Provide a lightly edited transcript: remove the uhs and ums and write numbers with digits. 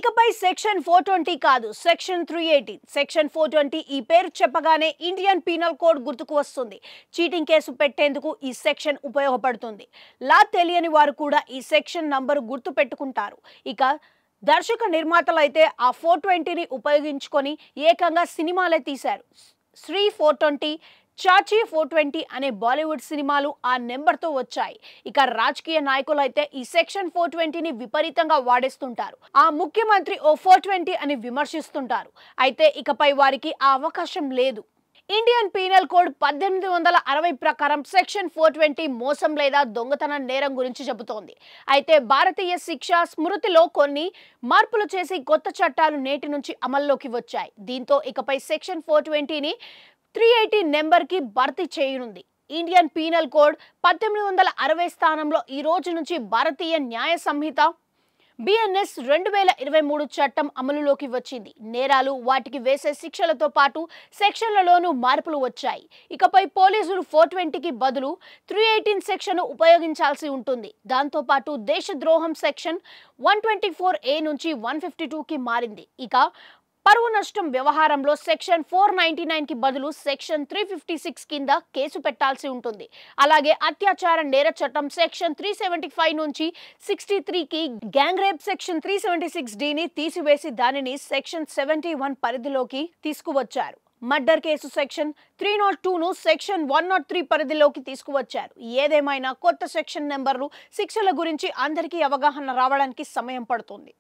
ఇకపై సెక్షన్ 420 కాదు, section 380. Section 420 ఈ పేరు చెప్పగానే ఇండియన్ పీనల్ కోడ్ గుర్తుకు వస్తుంది. చీటింగ్ కేసు పెట్టేందుకు ఈ సెక్షన్ ఉపయోగపడుతుంది. లా తెలియని వారు కూడా ఈ సెక్షన్ నంబరు గుర్తు పెట్టుకుంటారు. ఇక దర్శక నిర్మాతలు అయితే ఆ 420ని ఉపయోగించుకొని ఏకంగా సినిమాలే తీశారు. శ్రీ 420, చాచీ 420 అనే బాలీవుడ్ సినిమాలు ఆ నెంబర్తో వచ్చాయి. ఇక రాజకీయ నాయకులు అయితే ఈ సెక్షన్ 420ని విపరీతంగా వాడేస్తుంటారు. ఆ ముఖ్యమంత్రి ఓ 420 అని విమర్శిస్తుంటారు. అయితే ఇకపై వారికి ఆ అవకాశం లేదు. ఇండియన్ పీనల్ కోడ్ 1860 ప్రకారం సెక్షన్ 420 మోసం లేదా దొంగతనం నేరం గురించి చెబుతోంది. అయితే భారతీయ శిక్షా స్మృతిలో కొన్ని మార్పులు చేసి కొత్త చట్టాలు నేటి నుంచి అమల్లోకి వచ్చాయి. దీంతో ఇకపై సెక్షన్ 420ని 380 నెంబర్కి భర్తీ చేయనుంది. ఇండియన్ పీనల్ కోడ్ 1860 స్థానంలో ఈ రోజు నుంచి భారతీయ న్యాయ సంహిత BNS 2023 చట్టం అమలులోకి వచ్చింది. నేరాలు, వాటికి వేసే శిక్షలతో పాటు సెక్షన్లలోనూ మార్పులు వచ్చాయి. ఇకపై పోలీసులు 420కి బదులు 318 సెక్షన్ ఉపయోగించాల్సి ఉంటుంది. దాంతోపాటు దేశద్రోహం సెక్షన్ 124A నుంచి 152కి మారింది. ఇక పరువు నష్టం వ్యవహారంలో సెక్షన్ 499కి బదులు సెక్షన్ 356 కింద కేసు పెట్టాల్సి ఉంటుంది. అలాగే అత్యాచార నేర చట్టం సెక్షన్ 375 నుంచి 63కి, గ్యాంగ్ రేప్ సెక్షన్ 376Dని తీసివేసి దానిని సెక్షన్ 71 పరిధిలోకి తీసుకువచ్చారు. మర్డర్ కేసు సెక్షన్ 302ను సెక్షన్ 103 పరిధిలోకి తీసుకువచ్చారు. ఏదేమైనా కొత్త సెక్షన్ నెంబర్లు, శిక్షల గురించి అందరికీ అవగాహన రావడానికి సమయం పడుతుంది.